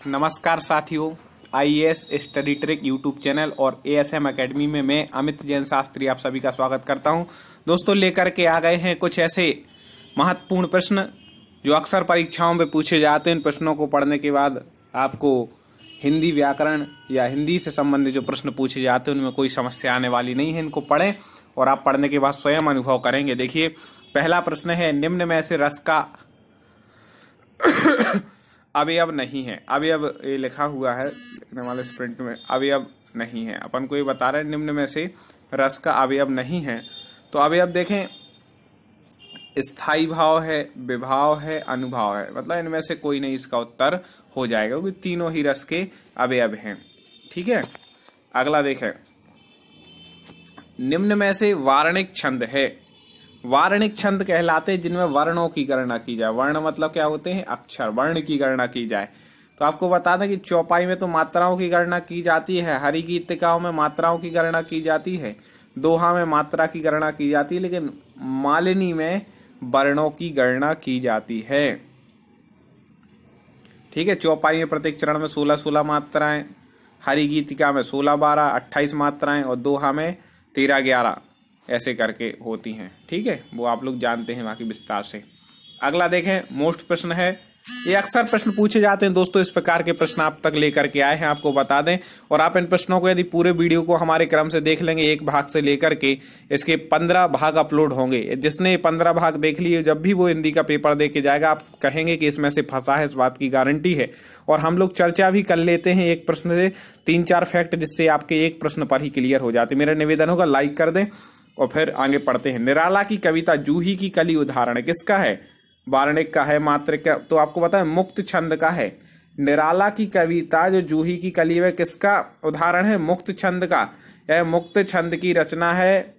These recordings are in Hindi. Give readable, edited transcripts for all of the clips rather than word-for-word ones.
नमस्कार साथियों, IAS study trick YouTube channel और एएसएम एकेडमी में मैं अमित जैन शास्त्री आप सभी का स्वागत करता हूं। दोस्तों, लेकर के आ गए हैं कुछ ऐसे महत्वपूर्ण प्रश्न जो अक्सर परीक्षाओं में पूछे जाते हैं। इन प्रश्नों को पढ़ने के बाद आपको हिंदी व्याकरण या हिंदी से संबंधित जो प्रश्न पूछे जाते हैं उनमें कोई समस्या आने वाली नहीं है। इनको पढ़ें और आप पढ़ने के बाद स्वयं अनुभव करेंगे। देखिए, पहला प्रश्न है, निम्न में से रस का अवयव नहीं है। अवयव ये लिखा हुआ है लिखने वाले प्रिंट में, अवयव नहीं है। अपन को ये बता रहे हैं निम्न में से रस का अवयव नहीं है। तो अवयव देखें, स्थायी भाव है, विभाव है, अनुभाव है, मतलब इनमें से कोई नहीं इसका उत्तर हो जाएगा क्योंकि तीनों ही रस के अवयव हैं। ठीक है, अगला देखें, निम्न में से वार्णिक छंद है। वार्णिक छंद कहलाते हैं जिनमें वर्णों की गणना की जाए। वर्ण मतलब क्या होते हैं? अक्षर। वर्ण की गणना की जाए तो आपको बता दें कि चौपाई में तो मात्राओं की गणना की जाती है, हरि गीतिकाओं में मात्राओं की गणना की जाती है, दोहा में मात्रा की गणना की जाती है, लेकिन मालिनी में वर्णों की गणना की जाती है। ठीक है, चौपाई में प्रत्येक चरण में 16-16 मात्राएं, हरि गीतिका में 16-12 28 मात्राएं और दोहा में 13-11 ऐसे करके होती हैं। ठीक है, वो आप लोग जानते हैं बाकी विस्तार से। अगला देखें, मोस्ट प्रश्न है। ये अक्सर प्रश्न पूछे जाते हैं दोस्तों, इस प्रकार के प्रश्न आप तक लेकर के आए हैं, आपको बता दें। और आप इन प्रश्नों को यदि पूरे वीडियो को हमारे क्रम से देख लेंगे, एक भाग से लेकर के इसके 15 भाग अपलोड होंगे। जिसने 15 भाग देख लिए, जब भी वो हिंदी का पेपर दे के जाएगा, आप कहेंगे कि इसमें से फंसा है, इस बात की गारंटी है। और हम लोग चर्चा भी कर लेते हैं एक प्रश्न से 3-4 फैक्ट, जिससे आपके एक प्रश्न पर ही क्लियर हो जाते। मेरा निवेदन होगा लाइक कर दें और फिर आगे पढ़ते हैं। निराला की कविता जूही की कली उदाहरण किसका है? वार्णिक का है, मात्रिक का, तो आपको पता है मुक्त छंद का है। निराला की कविता जो जूही की कली है किसका उदाहरण है? मुक्त छंद का। यह मुक्त छंद की रचना है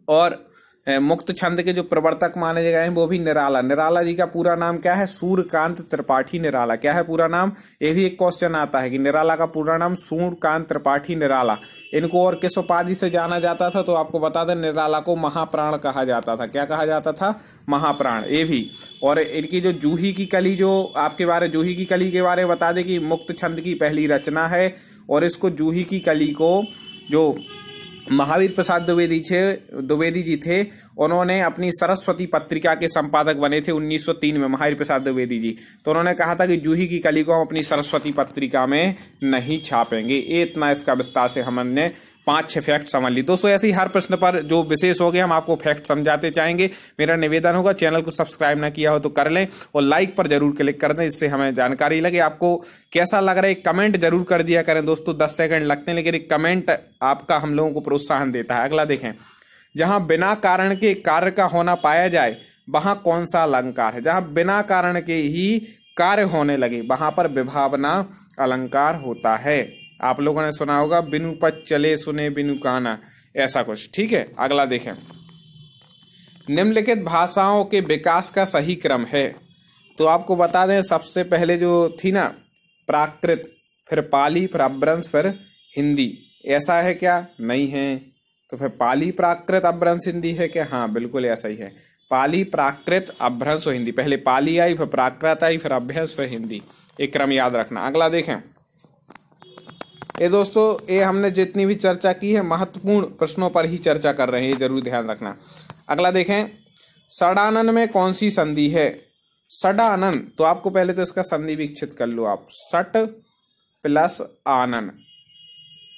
और मुक्त छंद के जो प्रवर्तक माने गए हैं वो भी निराला। निराला जी का पूरा नाम क्या है? सूर्यकांत त्रिपाठी निराला। क्या है पूरा नाम? ये भी एक क्वेश्चन आता है कि निराला का पूरा नाम सूर्यकांत त्रिपाठी निराला। इनको और किस उपाधि से जाना जाता था? तो आपको बता दें, निराला को महाप्राण कहा जाता था। क्या कहा जाता था? महाप्राण। ये भी। और इनकी जो जूही की कली, जो आपके बारे जूही की कली के बारे में बता दें कि मुक्त छंद की पहली रचना है। और इसको जूही की कली को जो महावीर प्रसाद द्विवेदी जी थे, उन्होंने अपनी सरस्वती पत्रिका के संपादक बने थे 1903 में, महावीर प्रसाद द्विवेदी जी। तो उन्होंने कहा था कि जूही की कली को हम अपनी सरस्वती पत्रिका में नहीं छापेंगे। ये इतना इसका विस्तार से हमने 5-6 फैक्ट समझ ली। दोस्तों, ऐसे ही हर प्रश्न पर जो विशेष हो गए हम आपको फैक्ट समझाते चाहेंगे। मेरा निवेदन होगा, चैनल को सब्सक्राइब ना किया हो तो कर लें और लाइक पर जरूर क्लिक कर दें, इससे हमें जानकारी लगे। आपको कैसा लग रहा है कमेंट जरूर कर दिया करें दोस्तों। 10 सेकंड लगते हैं, लेकिन एक कमेंट आपका हम लोगों को प्रोत्साहन देता है। अगला देखें, जहां बिना कारण के कार्य का होना पाया जाए वहां कौन सा अलंकार है? जहां बिना कारण के ही कार्य होने लगे वहां पर विभावना अलंकार होता है। आप लोगों ने सुना होगा, बिनु पच चले सुने बिनु काना, ऐसा कुछ। ठीक है, अगला देखें, निम्नलिखित भाषाओं के विकास का सही क्रम है। तो आपको बता दें, सबसे पहले जो थी ना प्राकृत, फिर पाली, फिर अपभ्रंश, फिर हिंदी। ऐसा है क्या? नहीं है। तो फिर पाली, प्राकृत, अपभ्रंश, हिंदी है क्या? हाँ, बिल्कुल ऐसा ही है। पाली, प्राकृत, अपभ्रंश और हिंदी। पहले पाली आई, फिर प्राकृत आई, फिर अपभ्रंश, फिर हिंदी। एक क्रम याद रखना। अगला देखें, ये दोस्तों, ये हमने जितनी भी चर्चा की है महत्वपूर्ण प्रश्नों पर ही चर्चा कर रहे हैं, ये जरूर ध्यान रखना। अगला देखें, षडानन में कौन सी संधि है? षडानन, तो आपको पहले तो इसका संधि विकसित कर लो आप। सट प्लस आनन।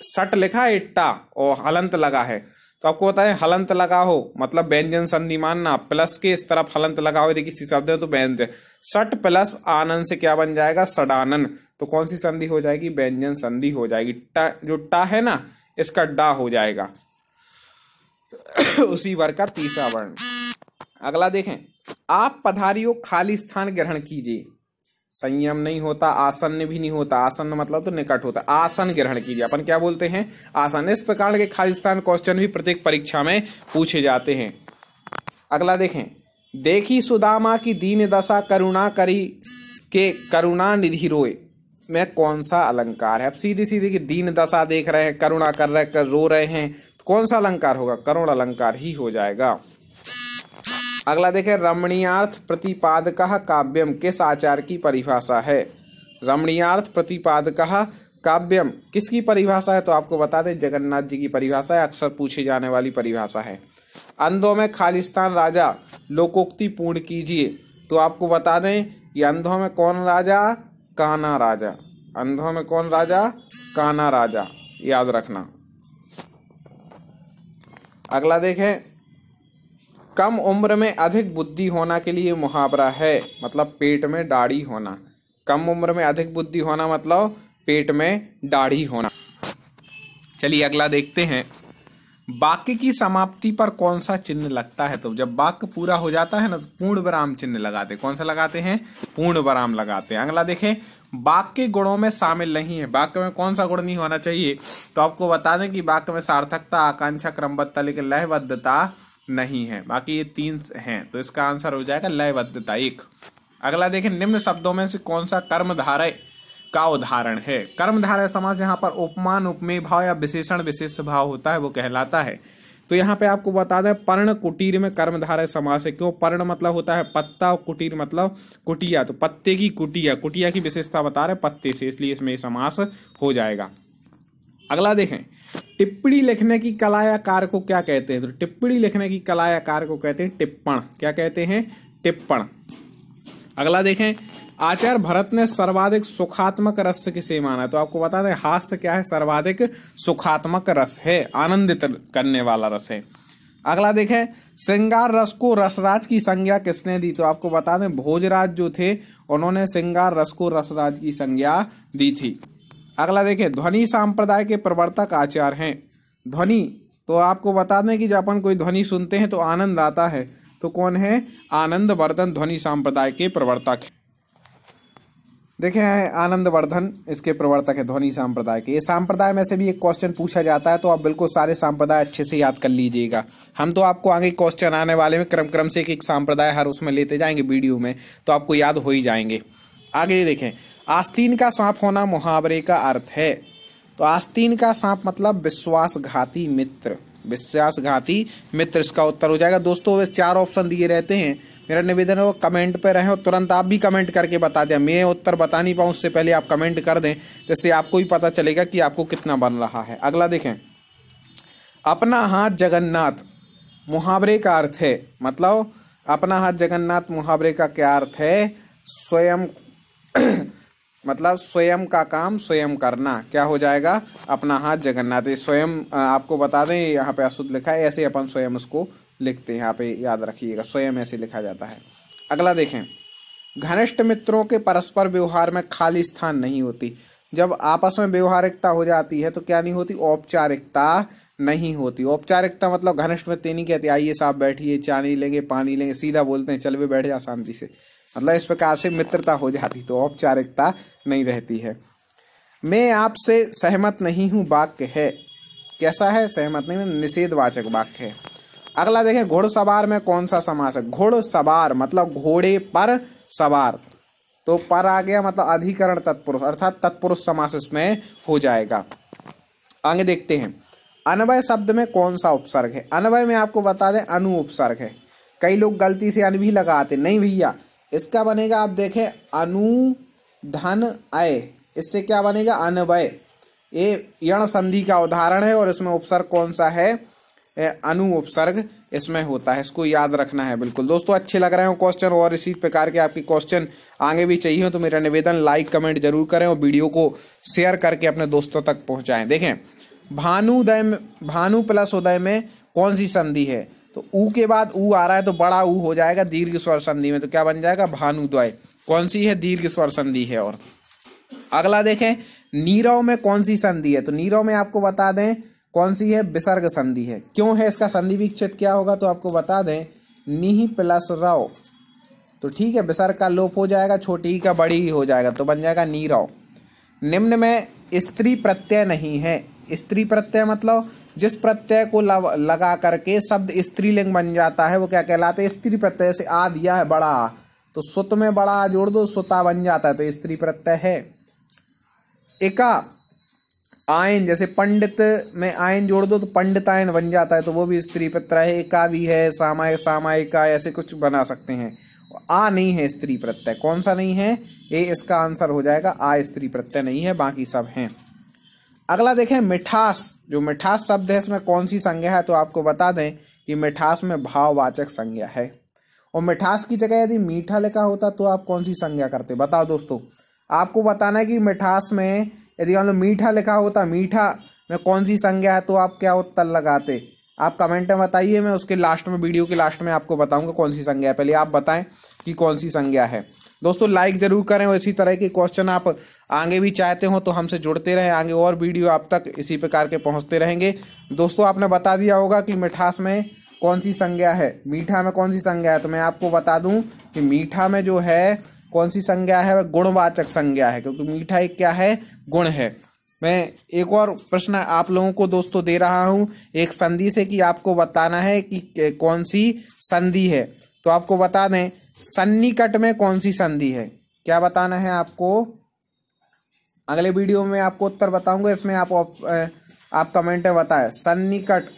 सट लिखा है इट्टा और हलंत लगा है, तो आपको बताएं हलंत लगा हो मतलब व्यंजन संधि मानना, प्लस के इस तरफ हलंत लगा हो यदि किसी शब्द है तो व्यंजन। सट प्लस आनन से क्या बन जाएगा? षडानन। तो कौन सी संधि हो जाएगी? व्यंजन संधि हो जाएगी। टा, जो टा है ना, इसका डा हो जाएगा उसी वर्ग का तीसरा वर्ण। अगला देखें, आप पधारियों खाली स्थान ग्रहण कीजिए। संयम नहीं होता, आसन्न भी नहीं होता। आसन्न मतलब तो निकट होता। आसन ग्रहण कीजिए, अपन क्या बोलते हैं? आसन। इस प्रकार के खाली स्थान क्वेश्चन भी प्रत्येक परीक्षा में पूछे जाते हैं। अगला देखें, देखी सुदामा की दीन दशा करुणा करी के करुणा निधि रोए में कौन सा अलंकार है? अब सीधी सीधी की दीन दशा देख रहे हैं, करुणा कर रहे हैं, रो रहे हैं, तो कौन सा अलंकार होगा? करुण अलंकार ही हो जाएगा। अगला देखें, रमणीयार्थ प्रतिपादकः काव्यम किस आचार की परिभाषा है? रमणीयार्थ प्रतिपादकः काव्यम किसकी परिभाषा है? तो आपको बता दें जगन्नाथ जी की परिभाषा है, अक्सर पूछी जाने वाली परिभाषा है। अंधों में खालिस्तान राजा लोकोक्ति पूर्ण कीजिए, तो आपको बता दें कि अंधों में कौन राजा? कान्हा राजा। अंधों में कौन राजा? कान्हा राजा, याद रखना। अगला देखें, कम उम्र में अधिक बुद्धि होना के लिए मुहावरा है, मतलब पेट में दाढ़ी होना। कम उम्र में अधिक बुद्धि होना मतलब पेट में दाढ़ी होना। चलिए अगला देखते हैं, वाक्य की समाप्ति पर कौन सा चिन्ह लगता है? तो जब वाक्य पूरा हो जाता है ना तो पूर्ण विराम चिन्ह लगाते हैं। कौन सा लगाते हैं? पूर्ण विराम लगाते हैं। अगला देखें, वाक्य गुणों में शामिल नहीं है। वाक्य में कौन सा गुण नहीं होना चाहिए? तो आपको बता दें कि वाक्य में सार्थकता, आकांक्षा, क्रमबद्धता, लेकिन लयबद्धता नहीं है। बाकी ये 3 हैं, तो इसका आंसर हो जाएगा लयबद्धता 1। अगला देखें, निम्न शब्दों में से कौन सा कर्मधारय का उदाहरण है? कर्मधारय समास यहाँ पर उपमान, उपमेय भाव या विशेषण विशेष भाव होता है, वो कहलाता है। तो यहाँ पे आपको बता दें पर्ण कुटीर में कर्मधारय समास है। क्यों? पर्ण मतलब होता है पत्ता और कुटीर मतलब कुटिया, तो पत्ते की कुटिया, कुटिया की विशेषता बता रहे पत्ते से, इसलिए इसमें समास हो जाएगा। अगला देखें, टिप्पणी लिखने की कला या कार्य को क्या कहते हैं? तो टिप्पणी लिखने की कला या कार्य को कहते हैं टिप्पण। क्या कहते हैं? टिप्पण। अगला देखें, आचार्य भरत ने सर्वाधिक सुखात्मक रस किसे माना? तो आपको बता दें हास्य क्या है? सर्वाधिक सुखात्मक रस है, आनंदित करने वाला रस है। अगला देखें, श्रृंगार रस को रसराज की संज्ञा किसने दी? तो आपको बता दें भोजराज जो थे उन्होंने श्रृंगार रस को रसराज की संज्ञा दी थी। अगला देखें, ध्वनि संप्रदाय के प्रवर्तक आचार्य हैं। ध्वनि, तो आपको बता दें कि जब अपन कोई ध्वनि सुनते हैं तो आनंद आता है, तो कौन है? आनंद वर्धन ध्वनि संप्रदाय के प्रवर्तक। देखें आनंद वर्धन इसके प्रवर्तक है ध्वनि संप्रदाय के। ये संप्रदाय में से भी एक क्वेश्चन पूछा जाता है, तो आप बिल्कुल सारे संप्रदाय अच्छे से याद कर लीजिएगा। हम तो आपको आगे क्वेश्चन आने वाले में क्रम से एक संप्रदाय हर उसमें लेते जाएंगे वीडियो में, तो आपको याद हो ही जाएंगे। आगे देखें, आस्तीन का सांप होना मुहावरे का अर्थ है। तो आस्तीन का सांप मतलब विश्वासघाती मित्र, विश्वासघाती मित्र इसका उत्तर हो जाएगा। दोस्तों 4 ऑप्शन दिए रहते हैं, मेरा निवेदन है वो कमेंट पे रहें और तुरंत आप भी कमेंट करके बता दें। मैं उत्तर बता नहीं पाऊँ उससे पहले आप कमेंट कर दें, जिससे आपको ही पता चलेगा कि आपको कितना बन रहा है। अगला देखें, अपना हाथ जगन्नाथ मुहावरे का अर्थ है, मतलब अपना हाथ जगन्नाथ मुहावरे का क्या अर्थ है? स्वयं मतलब स्वयं का काम स्वयं करना। क्या हो जाएगा? अपना हाथ जगन्नाथ। स्वयं आपको बता दें यहाँ पे अशुद्ध लिखा है, ऐसे अपन स्वयं उसको लिखते हैं, यहाँ पे याद रखिएगा स्वयं ऐसे लिखा जाता है। अगला देखें, घनिष्ठ मित्रों के परस्पर व्यवहार में खाली स्थान नहीं होती। जब आपस में व्यवहारिकता हो जाती है तो क्या नहीं होती? औपचारिकता नहीं होती। औपचारिकता मतलब घनिष्ठ मित्र नहीं कहते आइए साहब बैठिए चाय नहीं लेंगे पानी लेंगे, सीधा बोलते हैं चल वे बैठ जा शांति से, मतलब इस प्रकार से मित्रता हो जाती, तो औपचारिकता नहीं रहती है। मैं आपसे सहमत नहीं हूँ वाक्य है, कैसा है? सहमत नहीं, निषेधवाचक वाक्य है। अगला देखें, घुड़सवार में कौन सा समास है? घुड़सवार मतलब घोड़े पर सवार, तो पर आ गया मतलब अधिकरण तत्पुरुष, अर्थात तत्पुरुष समास इसमें हो जाएगा। आगे देखते हैं, अन्वय शब्द में कौन सा उपसर्ग है? अन्वय में आपको बता दें अनु उपसर्ग है। कई लोग गलती से अन भी लगाते, नहीं भैया, इसका बनेगा आप देखें अनु धन अय, इससे क्या बनेगा? अन्वय। ये यण संधि का उदाहरण है और इसमें उपसर्ग कौन सा है? अनु उपसर्ग इसमें होता है, इसको याद रखना है। बिल्कुल दोस्तों, अच्छे लग रहे हो क्वेश्चन और इसी प्रकार के आपके क्वेश्चन आगे भी चाहिए तो मेरा निवेदन लाइक कमेंट जरूर करें और वीडियो को शेयर करके अपने दोस्तों तक पहुंचाएं। देखें, भानुदय में, भानु प्लस उदय में कौन सी संधि है? तो ऊ के बाद ऊ आ रहा है तो बड़ा ऊ हो जाएगा दीर्घ स्वर संधि में, तो क्या बन जाएगा? भानुद्वय। कौन सी है? दीर्घ स्वर संधि है। और अगला देखें, नीरव में कौन सी संधि है? तो नीरव में आपको बता दें कौन सी है? विसर्ग संधि है। क्यों है? इसका संधि विच्छेद क्या होगा? तो आपको बता दें निहि प्लस रव, तो ठीक है विसर्ग का लोप हो जाएगा, छोटी ही का बड़ी ही हो जाएगा, तो बन जाएगा नीरव। निम्न में स्त्री प्रत्यय नहीं है। स्त्री प्रत्यय मतलब जिस प्रत्यय को लगा करके शब्द स्त्रीलिंग बन जाता है वो क्या कहलाता है? स्त्री प्रत्यय। से आ दिया है बड़ा, तो सुत में बड़ा जोड़ दो सुता बन जाता है, तो स्त्री प्रत्यय है। एका आयन, जैसे पंडित में आयन जोड़ दो तो पंडितायन बन जाता है, तो वो भी स्त्री प्रत्यय है। एका भी है, सामायिका ऐसे कुछ बना सकते हैं। आ नहीं है स्त्री प्रत्यय। कौन सा नहीं है? ए इसका आंसर हो जाएगा। आ स्त्री प्रत्यय नहीं है, बाकी सब हैं। अगला देखें मिठास। जो मिठास शब्द है इसमें कौन सी संज्ञा है? तो आपको बता दें कि मिठास में भाववाचक संज्ञा है। और मिठास की जगह यदि मीठा लिखा होता तो आप कौन सी संज्ञा करते? बताओ दोस्तों, आपको बताना है कि मिठास में यदि मान लो मीठा लिखा होता, मीठा में कौन सी संज्ञा है, तो आप क्या उत्तर लगाते? आप कमेंट में बताइए, मैं उसके लास्ट में, वीडियो के लास्ट में आपको बताऊंगा कौन सी संज्ञा है। पहले आप बताएं कि कौन सी संज्ञा है। दोस्तों लाइक जरूर करें और इसी तरह के क्वेश्चन आप आगे भी चाहते हो तो हमसे जुड़ते रहें, आगे और वीडियो आप तक इसी प्रकार के पहुंचते रहेंगे। दोस्तों आपने बता दिया होगा कि मिठास में कौन सी संज्ञा है, मीठा में कौन सी संज्ञा है। तो मैं आपको बता दूं कि मीठा में जो है कौन सी संज्ञा है, वह गुणवाचक संज्ञा है, क्योंकि मीठा एक क्या है? गुण है। मैं एक और प्रश्न आप लोगों को दोस्तों दे रहा हूं, एक संधि से कि आपको बताना है कि कौन सी संधि है। तो आपको बता दें सन्निकट में कौन सी संधि है, क्या बताना है आपको? अगले वीडियो में आपको उत्तर बताऊंगा, इसमें आप कमेंट में बताएं सन्निकट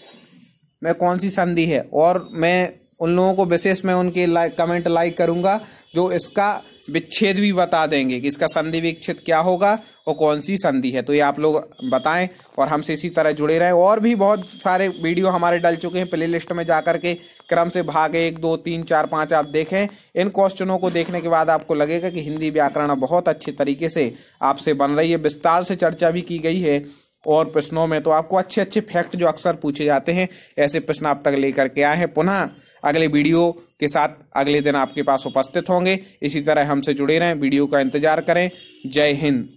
में कौन सी संधि है। और मैं उन लोगों को विशेष में उनके कमेंट लाइक करूंगा जो इसका विच्छेद भी बता देंगे कि इसका संधि विच्छेद क्या होगा और कौन सी संधि है। तो ये आप लोग बताएं और हमसे इसी तरह जुड़े रहें। और भी बहुत सारे वीडियो हमारे डल चुके हैं, प्ले लिस्ट में जाकर के क्रम से भाग 1, 2, 3, 4, 5 आप देखें। इन क्वेश्चनों को देखने के बाद आपको लगेगा कि हिंदी व्याकरण बहुत अच्छे तरीके से आपसे बन रही है, विस्तार से चर्चा भी की गई है। और प्रश्नों में तो आपको अच्छे अच्छे फैक्ट जो अक्सर पूछे जाते हैं, ऐसे प्रश्न आप तक लेकर के आए हैं। पुनः अगले वीडियो के साथ अगले दिन आपके पास उपस्थित होंगे। इसी तरह हमसे जुड़े रहें, वीडियो का इंतजार करें। जय हिंद।